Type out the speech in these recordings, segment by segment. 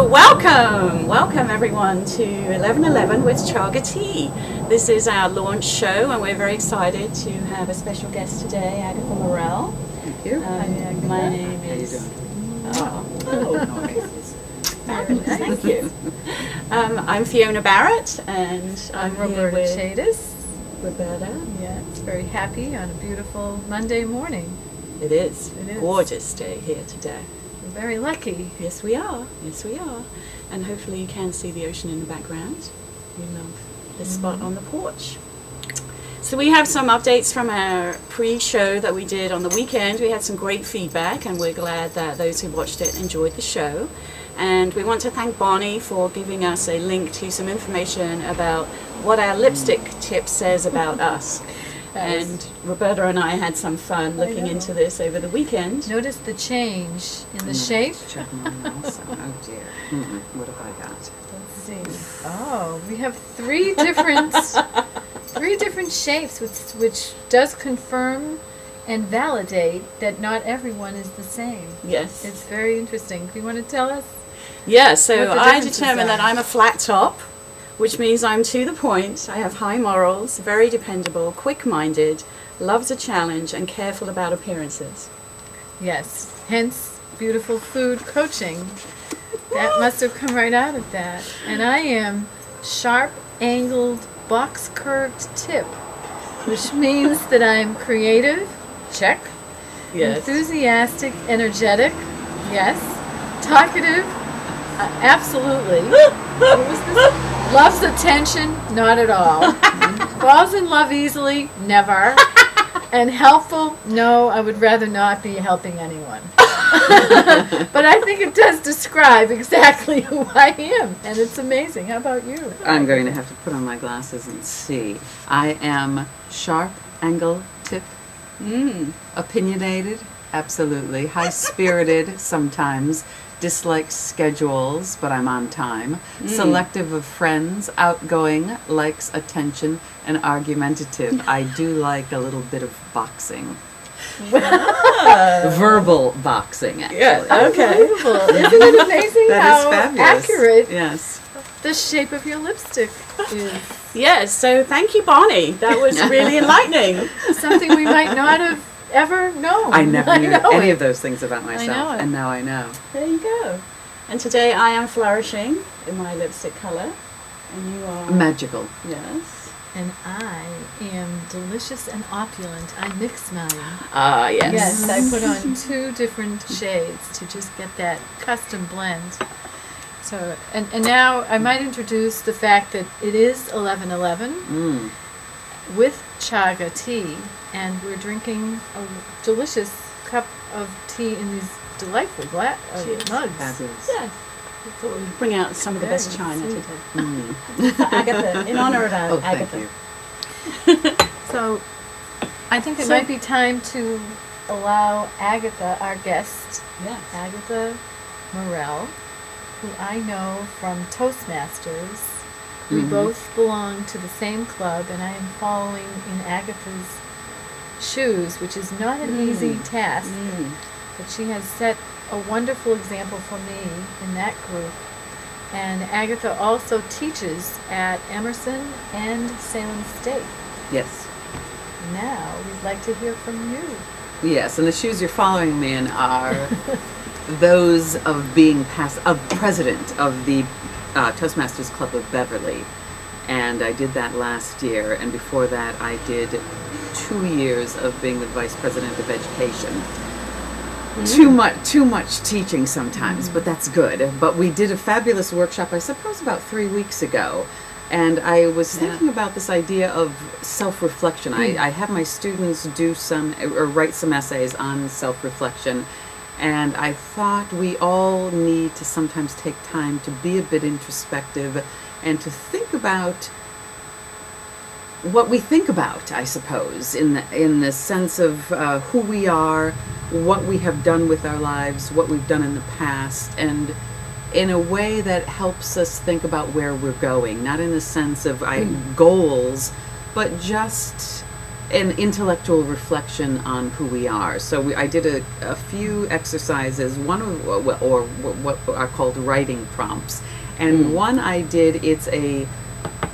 Welcome everyone to 11:11 with Chaga Tea. This is our launch show and we're very excited to have a special guest today, Agatha Morell. Thank you. My name is... Thank you. I'm Fiona Barrett and I'm Roberta Chadis. Roberta. Yes, very happy on a beautiful Monday morning. It is. Gorgeous day here today. We're very lucky. Yes, we are. Yes, we are. And hopefully you can see the ocean in the background. We love this spot on the porch. So we have some updates from our pre-show that we did on the weekend. We had some great feedback and we're glad that those who watched it enjoyed the show. And we want to thank Bonnie for giving us a link to some information about what our lipstick tip says about us. And Roberta and I had some fun looking into this over the weekend. Notice the change in the shape. Check mine also. Oh dear. What have I got? Let's see. Oh, we have three different shapes, which does confirm and validate that not everyone is the same. Yes. It's very interesting. Do you want to tell us? Yeah, so I determined that I'm a flat top, which means I'm to the point, I have high morals, very dependable, quick-minded, loves a challenge, and careful about appearances. Yes, hence beautiful food coaching. That must have come right out of that. And I am sharp-angled, box-curved tip, which means that I'm creative, check, Yes. enthusiastic, energetic, yes, talkative, absolutely. What was this? Loves attention, not at all. Falls in love easily, never. And helpful, no, I would rather not be helping anyone. But I think it does describe exactly who I am, and it's amazing. How about you? I'm going to have to put on my glasses and see. I am sharp angle tip, opinionated, absolutely, high-spirited sometimes, dislikes schedules, but I'm on time, selective of friends, outgoing, likes attention, and argumentative. I do like a little bit of boxing. Verbal boxing, actually. Yeah, okay. Isn't it amazing That how is fabulous. accurate Yes. the shape of your lipstick is? Yes, so thank you, Bonnie. That was really enlightening. Something we might not have ever known. I never knew know any it. of those things about myself, know it. and now I know. There you go. And today I am flourishing in my lipstick color. And you are... Magical. Yes. And I am delicious and opulent. I mix mine. Ah, yes. Yes, I put on 2 different shades to just get that custom blend. So, and now I might introduce the fact that it is 11:11 with Chaga tea, and we're drinking a delicious cup of tea in these delightful mugs. Fabulous. Yes. I thought we'd bring out some of the best china sweet. today. For Agatha, in honor of Oh, Agatha. thank you. So I think it might be time to allow Agatha, our guest, Yes. Agatha Morell, who I know from Toastmasters. We both belong to the same club, and I am following in Agatha's shoes, which is not an easy task. But she has set a wonderful example for me in that group. And Agatha also teaches at Emerson and Salem State. Yes. Now we'd like to hear from you. Yes, and the shoes you're following me in are those of being president of the Toastmasters Club of Beverly. And I did that last year, and before that I did 2 years of being the vice president of education. Too much teaching sometimes, but that's good. But we did a fabulous workshop, I suppose about 3 weeks ago, and I was thinking about this idea of self-reflection. I have my students do write some essays on self-reflection, and I thought we all need to sometimes take time to be a bit introspective and to think about what we think about, I suppose, in the sense of who we are, what we have done with our lives, what we've done in the past, and in a way that helps us think about where we're going, not in the sense of goals, but just an intellectual reflection on who we are. So I did a few exercises, one of or what are called writing prompts, and one I did, it's a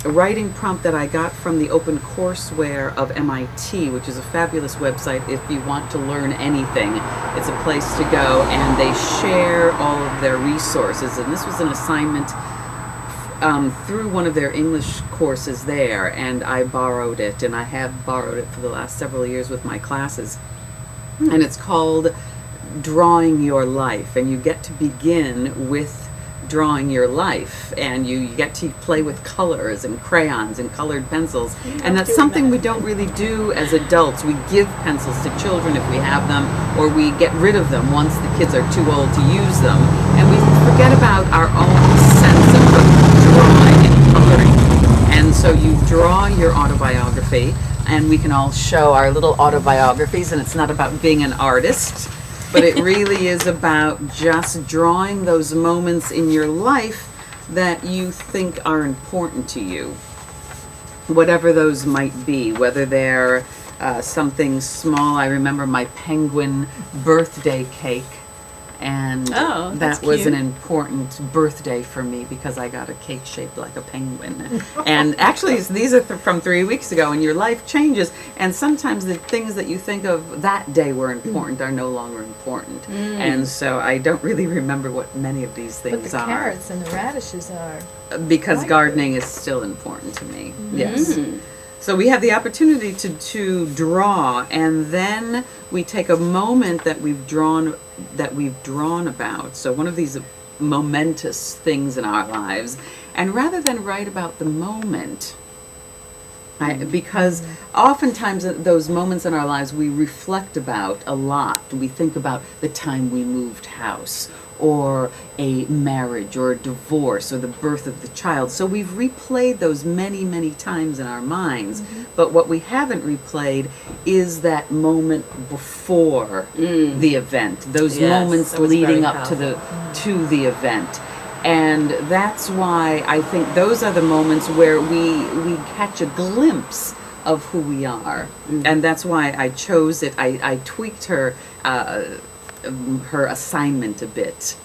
writing prompt that I got from the open courseware of MIT, which is a fabulous website if you want to learn anything. It's a place to go, and they share all of their resources, and this was an assignment through one of their English courses there, and I borrowed it, and I have borrowed it for the last several years with my classes. And it's called Drawing Your Life, and you get to begin with drawing your life, and you get to play with colors and crayons and colored pencils, and that's something we don't really do as adults. We give pencils to children if we have them, or we get rid of them once the kids are too old to use them, and we forget about our own sense of drawing and coloring. And so you draw your autobiography, and we can all show our little autobiographies, and it's not about being an artist, but it really is about just drawing those moments in your life that you think are important to you, whatever those might be, whether they're something small. I remember my penguin birthday cake, and that was cute. an important birthday for me because I got a cake shaped like a penguin. And actually, these are from 3 weeks ago, and your life changes, and sometimes the things that you think of that day were important are no longer important. And so I don't really remember what many of these things But the are. carrots and the radishes are. Because gardening is still important to me. Yes. So we have the opportunity to draw, and then we take a moment that we've drawn about. So one of these momentous things in our lives, and rather than write about the moment, because oftentimes those moments in our lives we reflect about a lot. We think about the time we moved house, or a marriage, or a divorce, or the birth of the child. So we've replayed those many, many times in our minds, but what we haven't replayed is that moment before the event, those moments leading up to the event. And that's why I think those are the moments where we catch a glimpse of who we are. And that's why I chose it. I tweaked her assignment a bit.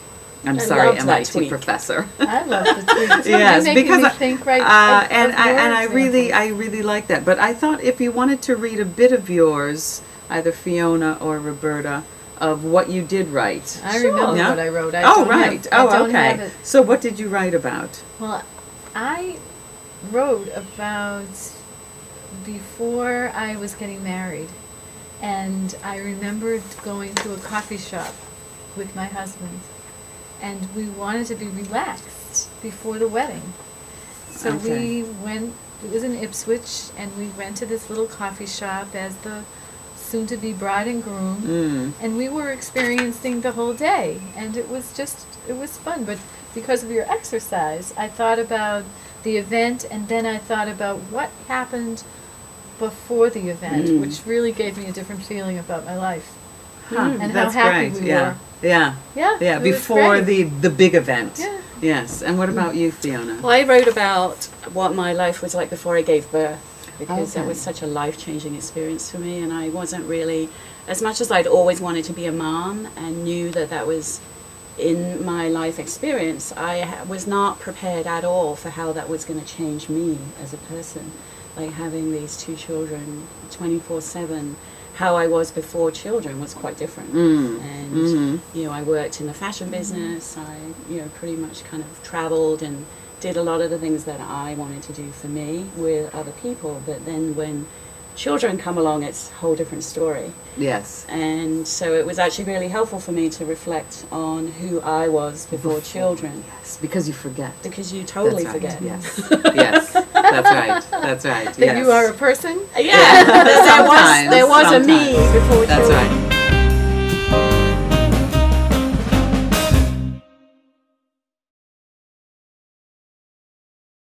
I'm sorry, MIT professor. I love the tweets. Yes, because me think and I really like that. But I thought if you wanted to read a bit of yours, either Fiona or Roberta, of what you did write. I remember what I wrote. Okay. So what did you write about? Well, I wrote about before I was getting married, and I remembered going to a coffee shop with my husband, and we wanted to be relaxed before the wedding. So we went, it was in Ipswich, and we went to this little coffee shop as the soon-to-be bride and groom, and we were experiencing the whole day, and it was fun. But because of your exercise, I thought about the event, and then I thought about what happened before the event, which really gave me a different feeling about my life. And how happy we were. Yeah, before the big event. Yeah. Yes. And what about you, Fiona? Well, I wrote about what my life was like before I gave birth, because that was such a life-changing experience for me, and I wasn't really, as much as I'd always wanted to be a mom and knew that that was in my life experience, I was not prepared at all for how that was going to change me as a person. Like having these two children 24/7, how I was before children was quite different. And you know, I worked in the fashion business. I pretty much kind of traveled and did a lot of the things that I wanted to do for me with other people. But then when children come along, it's a whole different story. Yes. And so it was actually really helpful for me to reflect on who I was before children. Yes, because you forget. Because you totally forget. Yes. Yes. That's right. That's right. That you are a person? Yeah. There was a me before children. That's right.